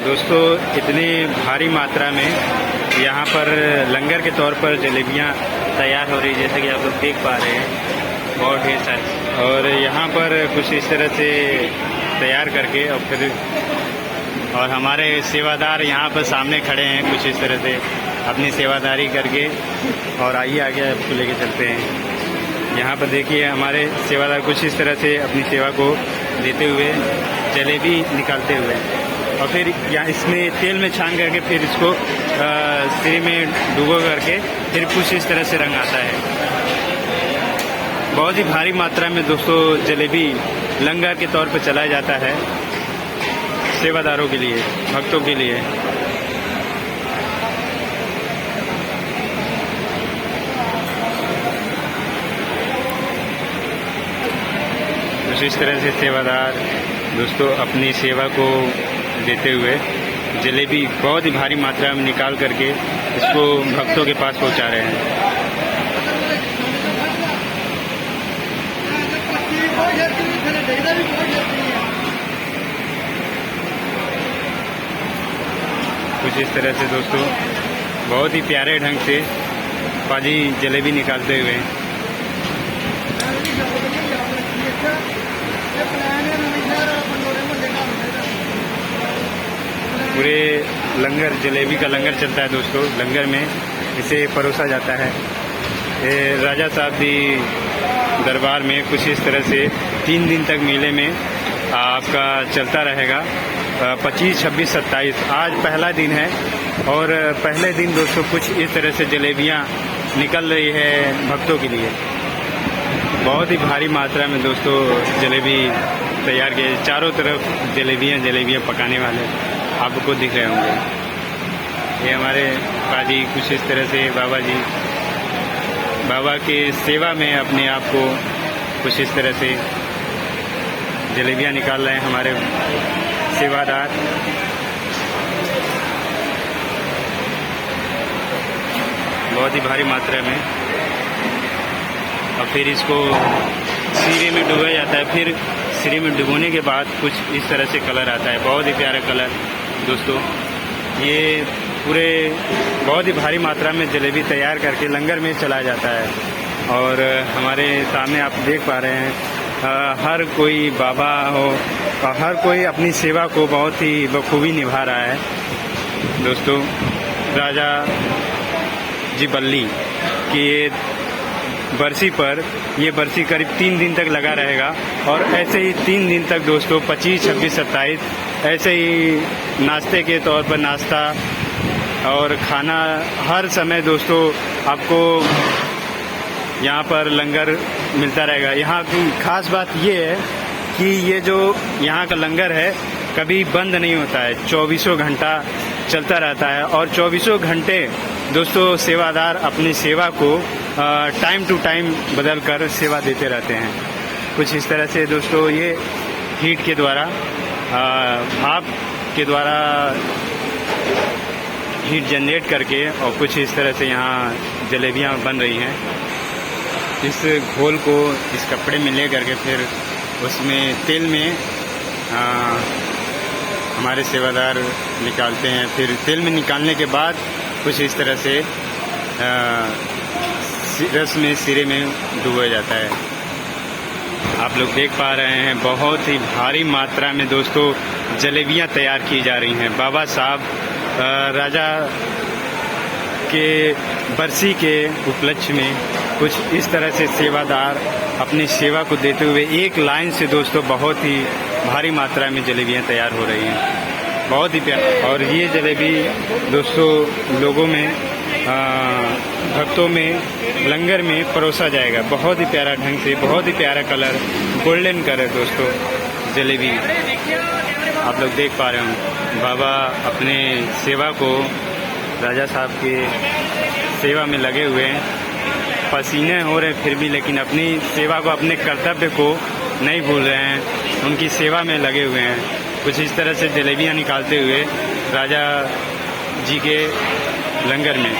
दोस्तों इतनी भारी मात्रा में यहाँ पर लंगर के तौर पर जलेबियाँ तैयार हो रही, जैसे कि आप लोग देख पा रहे हैं, बहुत ढेर सारी। और यहाँ पर कुछ इस तरह से तैयार करके और हमारे सेवादार यहाँ पर सामने खड़े हैं कुछ इस तरह से अपनी सेवादारी करके। और आइए आगे आपको लेके चलते हैं। यहाँ पर देखिए हमारे सेवादार कुछ इस तरह से अपनी सेवा को देते हुए जलेबी निकालते हुए, और फिर यहाँ इसमें तेल में छान करके फिर इसको सिरे में डुबो करके फिर कुछ इस तरह से रंग आता है। बहुत ही भारी मात्रा में दोस्तों जलेबी लंगर के तौर पर चलाया जाता है सेवादारों के लिए, भक्तों के लिए। कुछ इस तरह से सेवादार दोस्तों अपनी सेवा को देते हुए जलेबी बहुत ही भारी मात्रा में निकाल करके इसको भक्तों के पास पहुंचा रहे हैं। कुछ इस तरह से दोस्तों बहुत ही प्यारे ढंग से पाजी जलेबी निकालते हुए पूरे लंगर, जलेबी का लंगर चलता है दोस्तों। लंगर में इसे परोसा जाता है। ये राजा साहब दी दरबार में कुछ इस तरह से 3 दिन तक मेले में आपका चलता रहेगा। 25, 26, 27 आज पहला दिन है, और पहले दिन दोस्तों कुछ इस तरह से जलेबियाँ निकल रही है भक्तों के लिए। बहुत ही भारी मात्रा में दोस्तों जलेबी तैयार किए, चारों तरफ जलेबियाँ पकाने वाले आपको दिख रहे होंगे। ये हमारे पाजी कुछ इस तरह से बाबा के सेवा में अपने आप को कुछ इस तरह से जलेबियाँ निकाल रहे हैं हमारे सेवादार। बहुत ही भारी मात्रा में, और फिर इसको सिरे में डुबाया जाता है। फिर सिरे में डुबोने के बाद कुछ इस तरह से कलर आता है, बहुत ही प्यारा कलर दोस्तों। ये पूरे बहुत ही भारी मात्रा में जलेबी तैयार करके लंगर में चलाया जाता है। और हमारे सामने आप देख पा रहे हैं हर कोई बाबा हो और हर कोई अपनी सेवा को बहुत ही बखूबी निभा रहा है दोस्तों। राजा जी बल्ली की बरसी पर ये बरसी करीब 3 दिन तक लगा रहेगा, और ऐसे ही 3 दिन तक दोस्तों 25, 26, 27 ऐसे ही नाश्ते के तौर पर नाश्ता और खाना हर समय दोस्तों आपको यहाँ पर लंगर मिलता रहेगा। यहाँ की खास बात ये है कि ये जो यहाँ का लंगर है कभी बंद नहीं होता है, 24 घंटा चलता रहता है। और 24 घंटे दोस्तों सेवादार अपनी सेवा को टाइम टू टाइम बदल कर सेवा देते रहते हैं। कुछ इस तरह से दोस्तों ये हीट के द्वारा, भाप के द्वारा हीट जनरेट करके और कुछ इस तरह से यहाँ जलेबियाँ बन रही हैं। इस घोल को इस कपड़े में ले करके फिर उसमें तेल में हमारे सेवादार निकालते हैं। फिर तेल में निकालने के बाद कुछ इस तरह से रस में सिरे में डुबोया जाता है। आप लोग देख पा रहे हैं बहुत ही भारी मात्रा में दोस्तों जलेबियाँ तैयार की जा रही हैं। बाबा साहब राजा के बरसी के उपलक्ष्य में कुछ इस तरह से सेवादार अपनी सेवा को देते हुए एक लाइन से दोस्तों बहुत ही भारी मात्रा में जलेबियाँ तैयार हो रही हैं। बहुत ही प्यार। और ये जलेबी दोस्तों लोगों में, भक्तों में लंगर में परोसा जाएगा। बहुत ही प्यारा ढंग से, बहुत ही प्यारा कलर, गोल्डन कलर दोस्तों जलेबी आप लोग देख पा रहे हो। बाबा अपने सेवा को, राजा साहब के सेवा में लगे हुए हैं, पसीने हो रहे फिर भी, लेकिन अपनी सेवा को, अपने कर्तव्य को नहीं भूल रहे हैं, उनकी सेवा में लगे हुए हैं। कुछ इस तरह से जलेबियाँ निकालते हुए राजा जी के लंगर में।